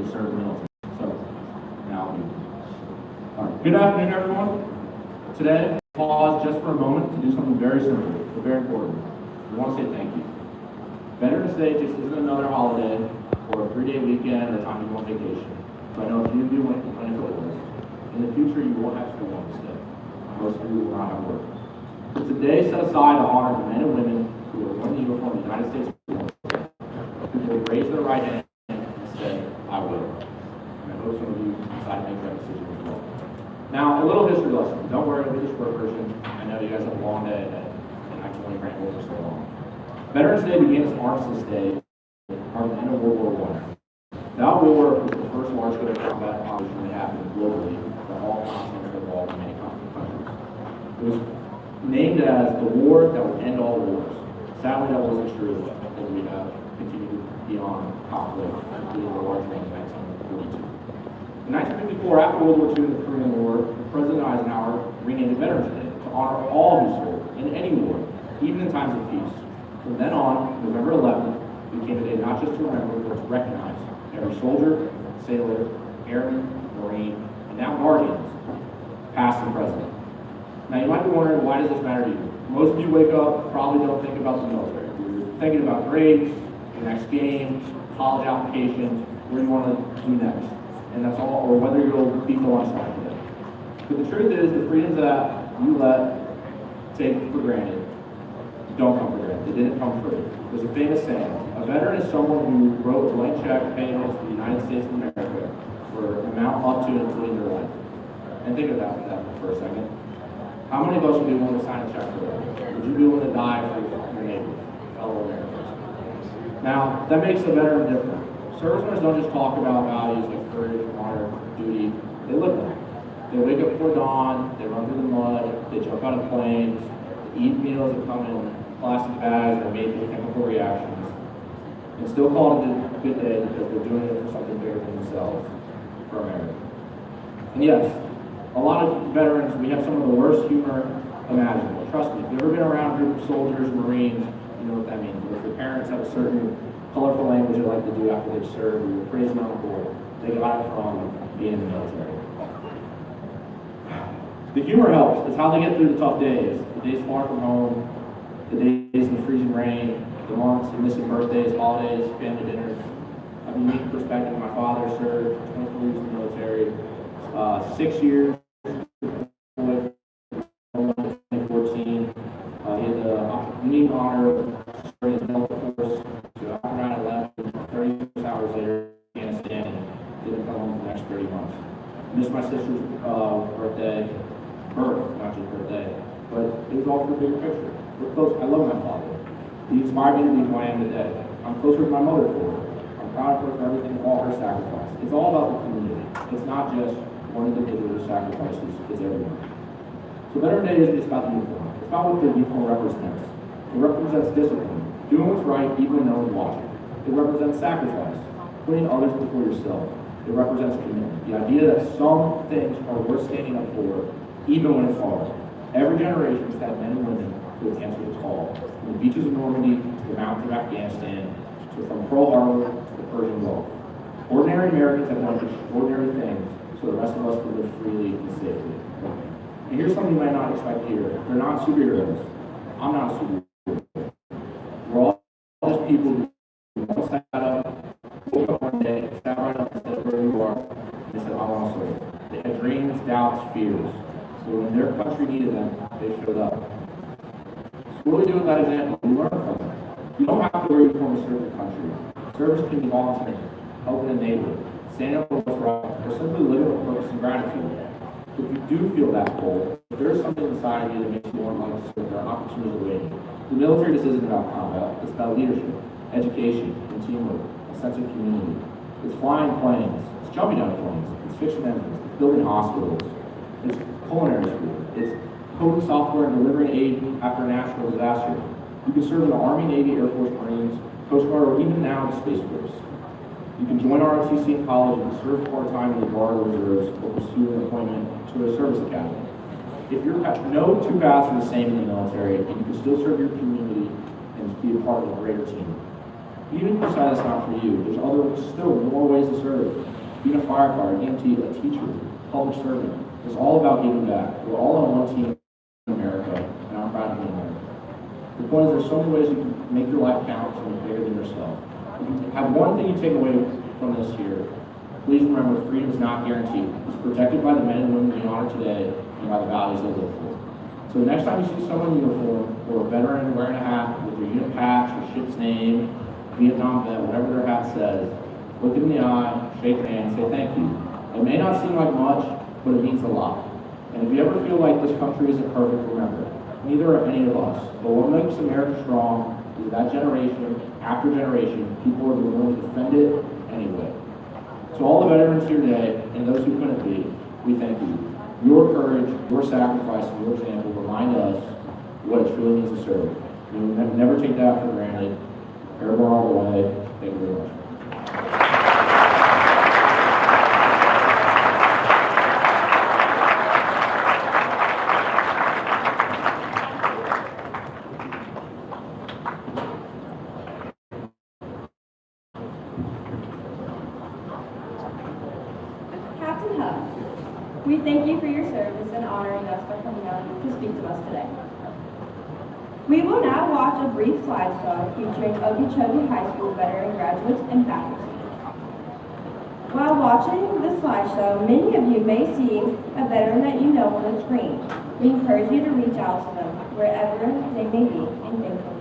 to serve the military. So, now, all right. Good afternoon, everyone. Today, pause just for a moment to do something very simple, but very important. We want to say thank you. Veterans Day just isn't another holiday or a 3-day weekend or a time to go on vacation. But I know if you do want to plan for this, in the future you won't have school on this day. Most of you will not have work. It's a day set aside to honor the men and women who are wearing the uniform of the United States military, who will raise their right hand and say, I will. And I hope some of you decide to make that decision as well. Now, a little history lesson. Don't worry, I'll be the short version. I know you guys have a long day ahead, and I can only ramble for so long. Veterans Day began as Armistice Day, marking the end of World War I. That war was the first large-scale combat operation that happened globally for all continents involved in many countries. It was named as the war that would end all wars. Sadly, that wasn't true, as we have continued beyond conflict, including the large one in 1942. In 1954, after World War II and the Korean War, President Eisenhower renamed it Veterans Day to honor all who served in any war, even in times of peace. From then on, November 11th became a day not just to remember, but to recognize every soldier, sailor, airman, Marine, and now Guardians, past and present. Now you might be wondering, why does this matter to you? Most of you wake up, probably don't think about the military. You're thinking about grades, your next game, college applications, where you want to do next. And that's all, or whether you'll beat the lunch line today. But the truth is, the freedoms that you take for granted don't come for granted. They didn't come free. There's a famous saying, a veteran is someone who wrote a blank check paying to the United States of America for an amount up to and including their life. And think about that for a second. How many of us would be willing to sign a check for that? Would you be willing to die for your neighbors, fellow Americans? Now, that makes a veteran different. Service members don't just talk about values like courage, honor, duty. They live them. They wake up before dawn, they run through the mud, they jump out of planes, they eat meals that come in plastic bags that are made with chemical reactions, and still call it a good day because they're doing it for something bigger than themselves, for America. And yes, a lot of veterans, we have some of the worst humor imaginable. Trust me, if you've ever been around a group of soldiers, Marines, you know what that means. If your parents have a certain colorful language they like to do after they've served, you're praising on the board. They got it from being in the military. The humor helps. It's how they get through the tough days. The days far from home, the days in the freezing rain, the months of missing birthdays, holidays, family dinners. I have a unique perspective. My father served 24 years in the military, 6 years. 2014. He had the unique honor of serving in the Delta Force to around 11, 36 hours later in Afghanistan, and didn't come home for the next 30 months. I missed my sister's birthday, not just birthday, but it was all for the bigger picture. We're close. I love my father. He inspired me to be who I am today. I'm closer with my mother for her. I'm proud of her for everything, all her sacrifice. It's all about the community. It's not just one individual who sacrifices, it's everyone. So Veterans Day isn't just about the uniform. It's about what the uniform represents. It represents discipline, doing what's right even when no one's watching. It represents sacrifice, putting others before yourself. It represents commitment. The idea that some things are worth standing up for, even when it's hard. Every generation has had men and women who have answered the call. From the beaches of Normandy to the mountains of Afghanistan, to from Pearl Harbor to the Persian Gulf. Ordinary Americans have done extraordinary things so the rest of us can live freely and safely. And here's something you might not expect to hear. They're not superheroes. I'm not a superhero. We're all just people who sat up, woke up one day, sat right up and said where you are, and they said, I want to serve. They had dreams, doubts, fears. So when their country needed them, they showed up. So what do we do with that example? We learn from them. You don't have to wear a uniform to serve your country. Service can be voluntary, helping a neighbor, standing up for what's right, or simply living with purpose and gratitude. If you do feel that pull, if there is something inside you that makes you want to serve, there are opportunities awaiting. The military just isn't about combat. It's about leadership, education, and teamwork, a sense of community. It's flying planes. It's jumping out of planes. It's fixing engines. It's building hospitals. It's culinary school. It's coding software and delivering aid after a natural disaster. You can serve in the Army, Navy, Air Force, Marines, Coast Guard, or even now the Space Force. You can join ROTC in college and serve part-time in the Guard or Reserves or pursue an appointment to a service academy. If you're no two paths are the same in the military, and you can still serve your community and be a part of a greater team. Even if you decide that's not for you, there's still more ways to serve. Being a firefighter, EMT, a teacher, public servant. It's all about giving back. We're all on one team in America, and I'm proud to be American. The point is, there's so many ways you can make your life count for something bigger than yourself. If you have one thing you take away from this year, please remember freedom is not guaranteed. It's protected by the men and women we honor today and by the values they live for. So the next time you see someone in uniform or a veteran wearing a hat with their unit patch or ship's name, Vietnam vet, whatever their hat says, look them in the eye, shake their hand, say thank you. It may not seem like much, but it means a lot. And if you ever feel like this country isn't perfect, remember, neither are any of us. But what makes America strong is that generation after generation, people are willing to defend it anyway. To all the veterans here today, and those who couldn't be, we thank you. Your courage, your sacrifice, and your example remind us what it truly means to serve. We will never take that for granted. Airborne all the way. Thank you very much. Captain Huff, we thank you for your service and honoring us by coming out to speak to us today. We will now watch a brief slideshow featuring Okeechobee High School veteran graduates and faculty. While watching the slideshow, many of you may see a veteran that you know on the screen. We encourage you to reach out to them wherever they may be and thank them.